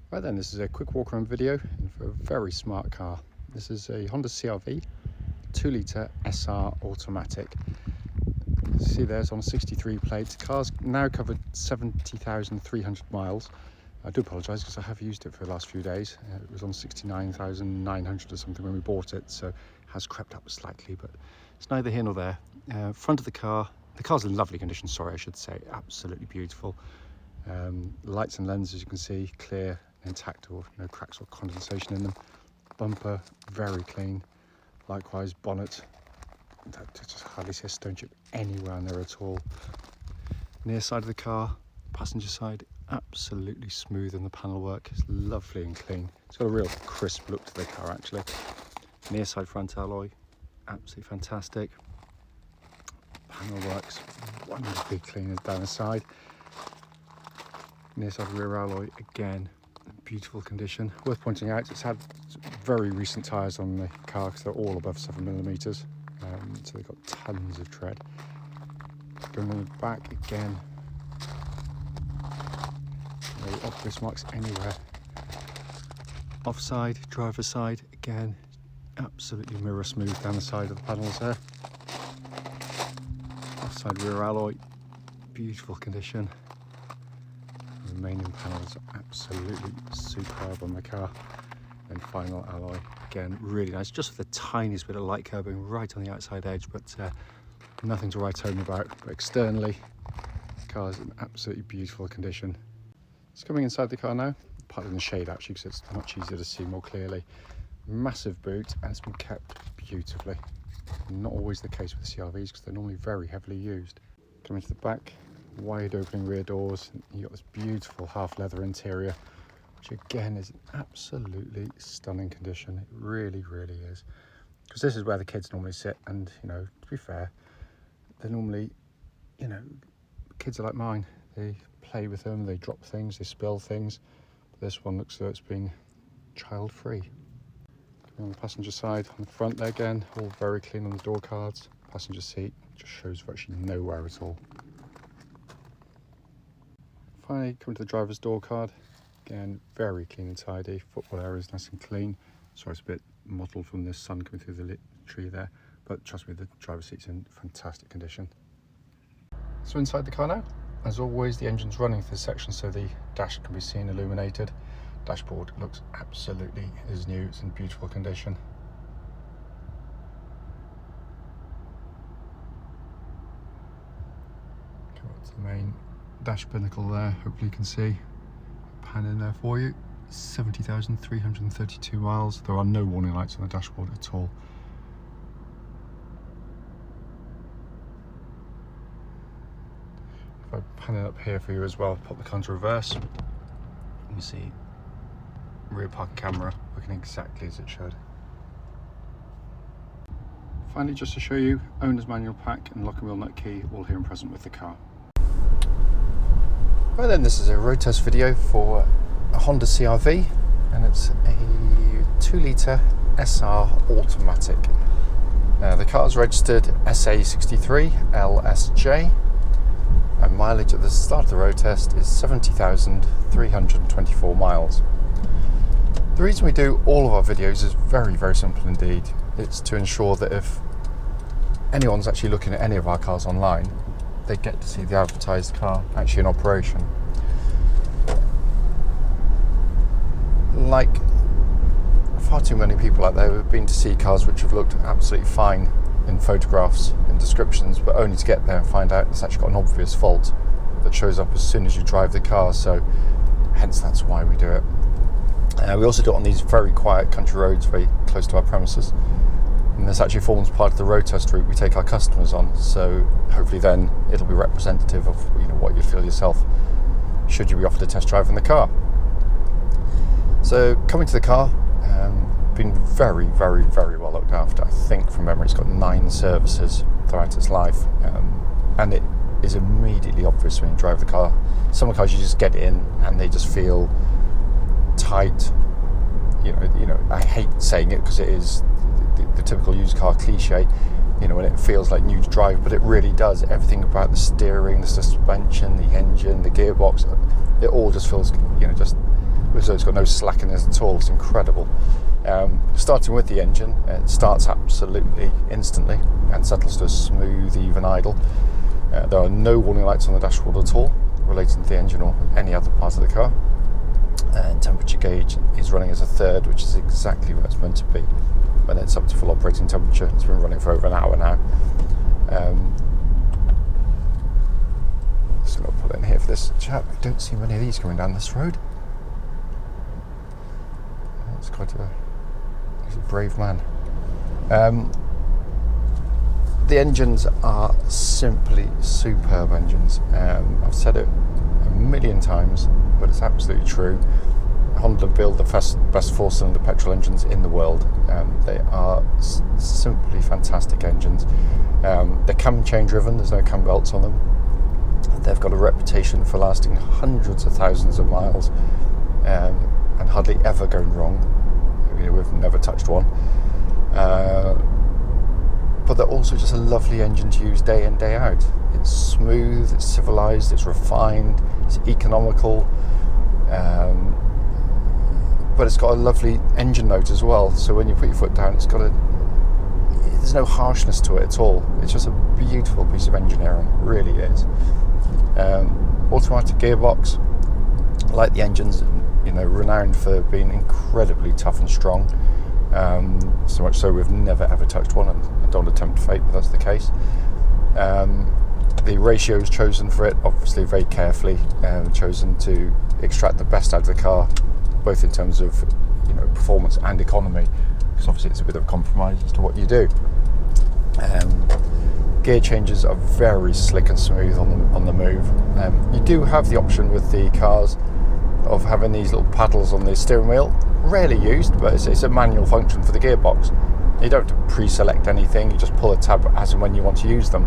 Right then, this is a quick walk around video for a very smart car. This is a Honda CR-V 2-litre SR automatic. See there, it's on 63 plates. The car's now covered 70,300 miles. I do apologise because I have used it for the last few days. It was on 69,900 or something when we bought it, so it has crept up slightly, but it's neither here nor there. Front of the car's in lovely condition, sorry, I should say, absolutely beautiful. Lights and lenses, you can see, clear, intact, or no cracks or condensation in them. Bumper, very clean. Likewise, bonnet, that just hardly see a stone chip anywhere on there at all. Near side of the car, passenger side, absolutely smooth in the panel work. It's lovely and clean. It's got a real crisp look to the car actually. Near side front alloy, absolutely fantastic. Panel works wonderfully clean down the side. Near side rear alloy, again, beautiful condition. Worth pointing out, it's had very recent tyres on the car because they're all above 7mm, so they've got tons of tread. Going on the back again, no obvious marks anywhere. Offside, driver's side, again, absolutely mirror smooth down the side of the panels there. Offside rear alloy, beautiful condition. The remaining panels are absolutely superb on the car. And final alloy, again, really nice. Just with the tiniest bit of light curbing right on the outside edge, but nothing to write home about. But externally, the car is in absolutely beautiful condition. It's coming inside the car now, partly in the shade actually, because it's much easier to see more clearly. Massive boot, and it's been kept beautifully. Not always the case with CR-Vs because they're normally very heavily used. Coming to the back, wide opening rear doors. You've got this beautiful half leather interior, which again is in absolutely stunning condition. It really, really is. Because this is where the kids normally sit, and you know, to be fair, they're normally, you know, kids are like mine. They play with them, they drop things, they spill things. But this one looks as though it's been child-free. On the passenger side, on the front there again, all very clean on the door cards. Passenger seat just shows virtually no wear at all. Finally, coming to the driver's door card. Again, very clean and tidy. Footwell area is nice and clean. Sorry, it's a bit mottled from the sun coming through the lit tree there, but trust me, the driver's seat's in fantastic condition. So inside the car now, as always, the engine's running through the section so the dash can be seen illuminated. Dashboard looks absolutely as new, it's in beautiful condition. Come up to the main dash pinnacle there, hopefully you can see. Pan in there for you. 70,332 miles. There are no warning lights on the dashboard at all. If I pan it up here for you as well, pop the car into reverse, you see rear parking camera working exactly as it should. Finally, just to show you, owner's manual pack and lock and wheel nut key all here and present with the car. Right then, this is a road test video for a Honda CR-V, and it's a 2-litre SR automatic. The car is registered SA63LSJ, and mileage at the start of the road test is 70,324 miles. The reason we do all of our videos is very, very simple indeed. It's to ensure that if anyone's actually looking at any of our cars online, they get to see the advertised car actually in operation. Like far too many people out there have been to see cars which have looked absolutely fine in photographs and descriptions, but only to get there and find out it's actually got an obvious fault that shows up as soon as you drive the car, so hence that's why we do it. We also do it on these very quiet country roads very close to our premises, and this actually forms part of the road test route we take our customers on, so hopefully then it'll be representative of, you know, what you'd feel yourself should you be offered a test drive in the car. So coming to the car, been very, very, very well looked after. I think from memory it's got 9 services throughout its life, and it is immediately obvious when you drive the car. Some cars you just get in and they just feel tight. You know, I hate saying it because it is the typical used car cliche, you know, when it feels like new to drive, but it really does. Everything about the steering, the suspension, the engine, the gearbox, it all just feels, you know, just with as though it's got no slack in it at all. It's incredible. Starting with the engine, it starts absolutely instantly and settles to a smooth, even idle. There are no warning lights on the dashboard at all relating to the engine or any other part of the car. And temperature gauge is running as a third, which is exactly where it's meant to be when it's up to full operating temperature. It's been running for over an hour now. Just going to pull in here for this chap. I don't see many of these coming down this road. It's he's a brave man. The engines are simply superb engines. I've said it a million times, but it's absolutely true. Honda build the best four-cylinder petrol engines in the world. They are simply fantastic engines. They're cam chain driven, there's no cam belts on them. They've got a reputation for lasting hundreds of thousands of miles and hardly ever going wrong. We've never touched one. But they're also just a lovely engine to use day in, day out. It's smooth, it's civilized, it's refined, it's economical, but it's got a lovely engine note as well. So when you put your foot down, there's no harshness to it at all. It's just a beautiful piece of engineering, it really is. Automatic gearbox, like the engines, renowned for being incredibly tough and strong. So much so we've never ever touched one, and I don't attempt fate, but that's the case. The ratios chosen for it, obviously very carefully, chosen to extract the best out of the car, both in terms of performance and economy, because obviously it's a bit of a compromise as to what you do. Gear changes are very slick and smooth on the move. You do have the option with the cars of having these little paddles on the steering wheel. Rarely used, but it's a manual function for the gearbox. You don't have to pre-select anything, you just pull a tab as and when you want to use them.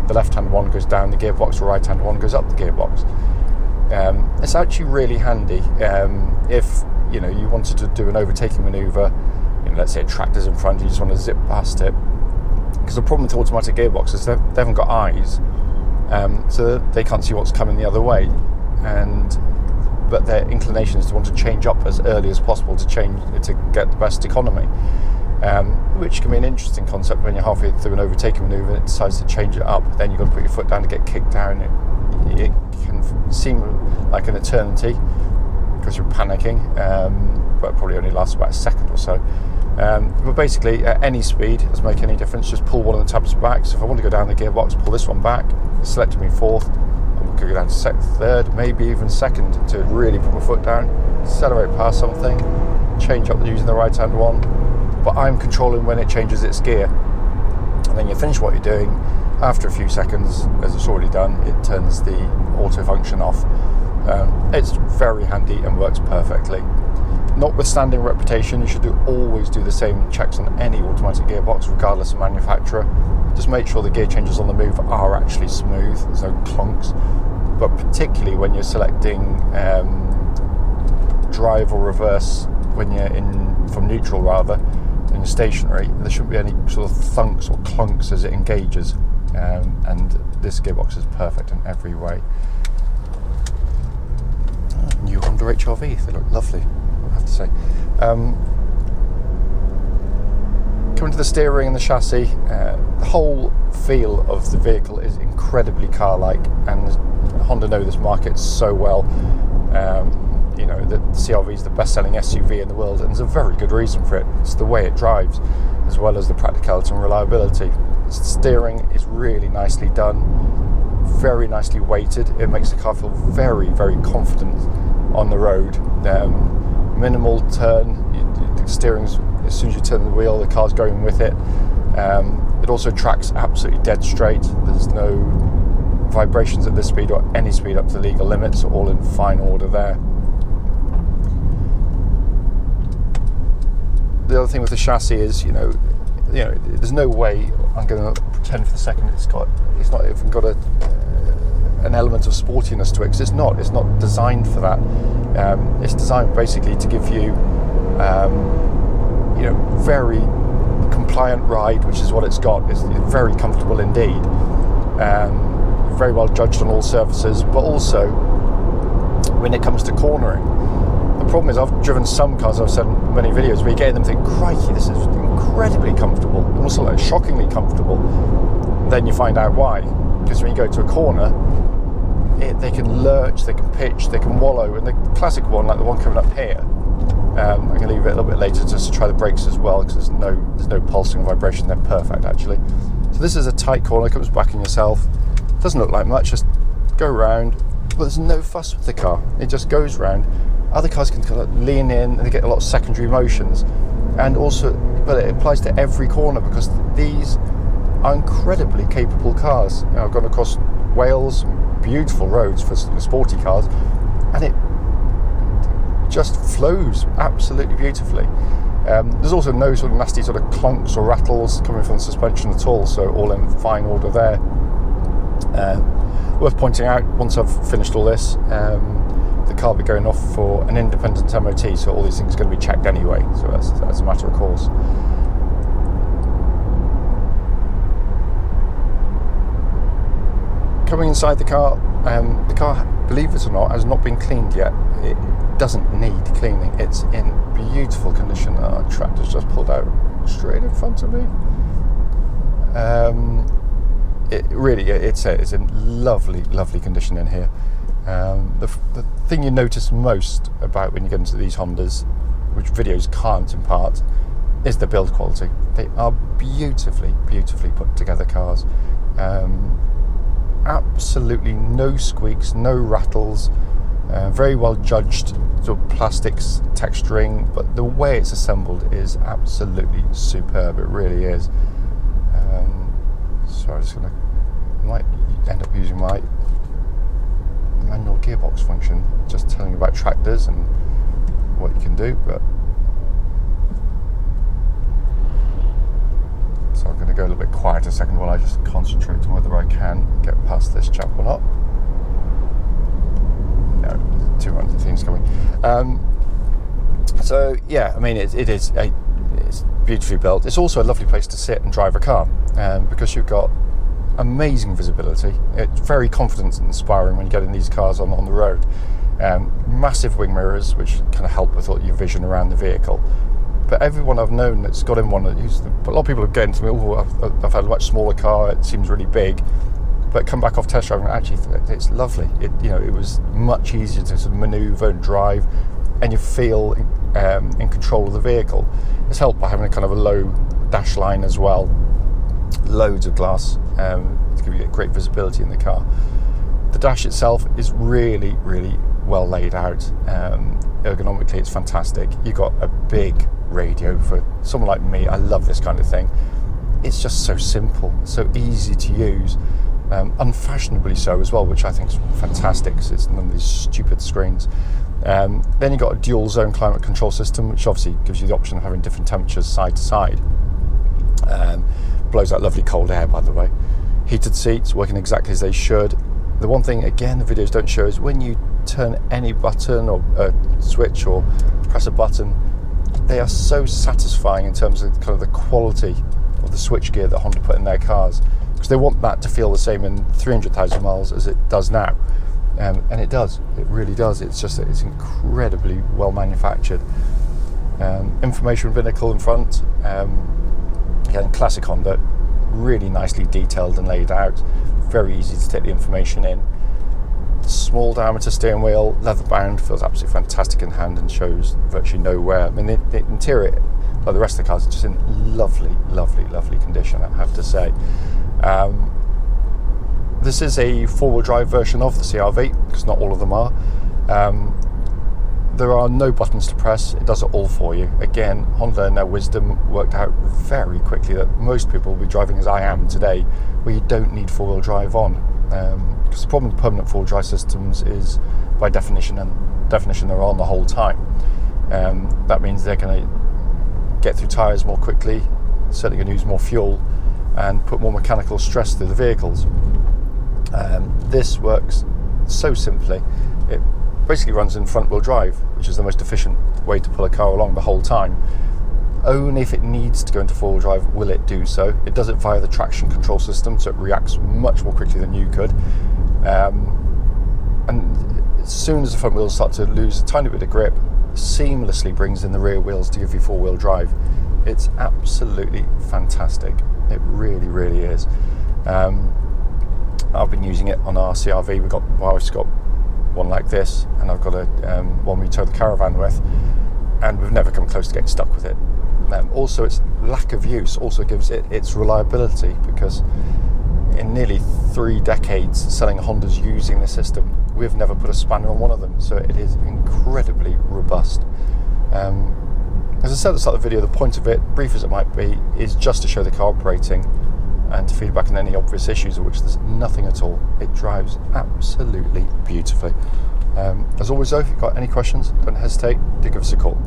The left-hand one goes down the gearbox, the right-hand one goes up the gearbox. It's actually really handy if you wanted to do an overtaking manoeuvre. Let's say a tractor's in front, you just want to zip past it. Because the problem with automatic gearboxes is they haven't got eyes, so they can't see what's coming the other way. But their inclination is to want to change up as early as possible to get the best economy, which can be an interesting concept when you're halfway through an overtaking manoeuvre and it decides to change it up. Then you've got to put your foot down to get kicked down. It can seem like an eternity because you're panicking, but it probably only lasts about a second or so. But basically, at any speed, it doesn't make any difference. Just pull one of the tabs back. So if I want to go down the gearbox, pull this one back, select me fourth. Could go down to third, maybe even second, to really put my foot down, accelerate past something, change up using the right hand one, but I'm controlling when it changes its gear. And then you finish what you're doing, after a few seconds, as it's already done, it turns the auto function off. It's very handy and works perfectly. Notwithstanding reputation, you should always do the same checks on any automatic gearbox, regardless of manufacturer. Just make sure the gear changes on the move are actually smooth, there's no clunks. But particularly when you're selecting drive or reverse, when you're from neutral rather, and you're stationary, there shouldn't be any sort of thunks or clunks as it engages. And this gearbox is perfect in every way. New Honda HR-V, they look lovely, I have to say. Coming to the steering and the chassis, the whole feel of the vehicle is incredibly car-like, and Honda know this market so well. The CR-V is the best-selling SUV in the world, and there's a very good reason for it. It's the way it drives, as well as the practicality and reliability. The steering is really nicely done, very nicely weighted. It makes the car feel very, very confident on the road. Minimal turn, the steering's, as soon as you turn the wheel, the car's going with it. It also tracks absolutely dead straight. There's no vibrations at this speed or any speed up to the legal limits, all in fine order there. The other thing with the chassis is, there's no way I'm going to pretend for the second it's not even got an element of sportiness to it, because it's not designed for that. It's designed basically to give you very compliant ride, which is what it's got. It's very comfortable indeed, very well judged on all surfaces, but also when it comes to cornering, The problem is I've driven some cars, I've said in many videos, where you get in them and think, crikey, this is incredibly comfortable, almost like shockingly comfortable. Then you find out why. Because when you go to a corner, they can lurch, they can pitch, they can wallow. And the classic one, like the one coming up here, I'm going to leave it a little bit later just to try the brakes as well, because there's no pulsing or vibration. They're perfect, actually. So this is a tight corner, comes back in yourself. Doesn't look like much, just go round. But there's no fuss with the car. It just goes round. Other cars can kind of lean in and they get a lot of secondary motions. And also, but it applies to every corner, because these are incredibly capable cars. You know, I've gone across Wales, beautiful roads for sporty cars, and it just flows absolutely beautifully. There's also no sort of nasty sort of clunks or rattles coming from the suspension at all, so all in fine order there. Worth pointing out, once I've finished all this, the car will be going off for an independent MOT, so all these things are going to be checked anyway, so that's a matter of course. Coming inside the car, believe it or not, has not been cleaned yet. It doesn't need cleaning. It's in beautiful condition. Our tractor's just pulled out straight in front of me. It's in lovely, lovely condition in here. The thing you notice most about when you get into these Hondas, which videos can't impart, is the build quality. They are beautifully, beautifully put together cars. Absolutely no squeaks, no rattles, very well judged sort of plastics texturing, but the way it's assembled is absolutely superb. It really is. So I might end up using my manual gearbox function, just telling you about tractors and what you can do. But so I'm going to go a little bit quiet a second while I just concentrate on whether I can get past this chap or not. No, 200 things coming. So yeah, I mean it's beautifully built. It's also a lovely place to sit and drive a car, because you've got amazing visibility. It's very confidence inspiring when you get in these cars on the road. Massive wing mirrors, which kind of help with all your vision around the vehicle. But everyone I've known that's got in one, a lot of people have gotten to me, I've had a much smaller car, it seems really big, but come back off test driving, actually it's lovely. It was much easier to sort of manoeuvre and drive, and you feel in control of the vehicle. It's helped by having a kind of a low dash line as well, loads of glass to give you great visibility in the car. The dash itself is really, really well laid out. Ergonomically, it's fantastic. You've got a big radio for someone like me. I love this kind of thing. It's just so simple, so easy to use, unfashionably so as well, which I think is fantastic, because it's none of these stupid screens. Then you've got a dual zone climate control system, which obviously gives you the option of having different temperatures side to side. Blows out lovely cold air, by the way. Heated seats working exactly as they should. The one thing, again, the videos don't show is when you turn any button or switch or press a button, they are so satisfying in terms of kind of the quality of the switchgear that Honda put in their cars, because they want that to feel the same in 300,000 miles as it does now, and it does. It really does. It's incredibly well manufactured. Information binnacle in front. Again, classic Honda, really nicely detailed and laid out. Very easy to take the information in. Small diameter steering wheel, leather bound, feels absolutely fantastic in hand and shows virtually no wear. I mean, the interior, like the rest of the cars, is just in lovely, lovely, lovely condition, I have to say. This is a four-wheel drive version of the CR-V, because not all of them are. There are no buttons to press. It does it all for you. Again, Honda in their wisdom worked out very quickly that most people will be driving as I am today, where you don't need four-wheel drive on. Because the problem with permanent four-wheel drive systems is, by definition, they're on the whole time. That means they're going to get through tyres more quickly, certainly going to use more fuel, and put more mechanical stress through the vehicles. This works so simply. It basically runs in front-wheel drive, which is the most efficient way to pull a car along the whole time. Only if it needs to go into four-wheel drive will it do so. It does it via the traction control system, so it reacts much more quickly than you could. And as soon as the front wheels start to lose a tiny bit of grip, seamlessly brings in the rear wheels to give you four-wheel drive. It's absolutely fantastic. It really, really is. I've been using it on our CRV. My wife's got one like this, and I've got one we tow the caravan with, and we've never come close to getting stuck with it. Also, its lack of use also gives it its reliability, because in nearly 3 decades selling Hondas using the system, we've never put a spanner on one of them, so it is incredibly robust. As I said at the start of the video, the point of it, brief as it might be, is just to show the car operating and to feedback on any obvious issues, of which there's nothing at all. It drives absolutely beautifully. As always though, if you've got any questions, don't hesitate to give us a call.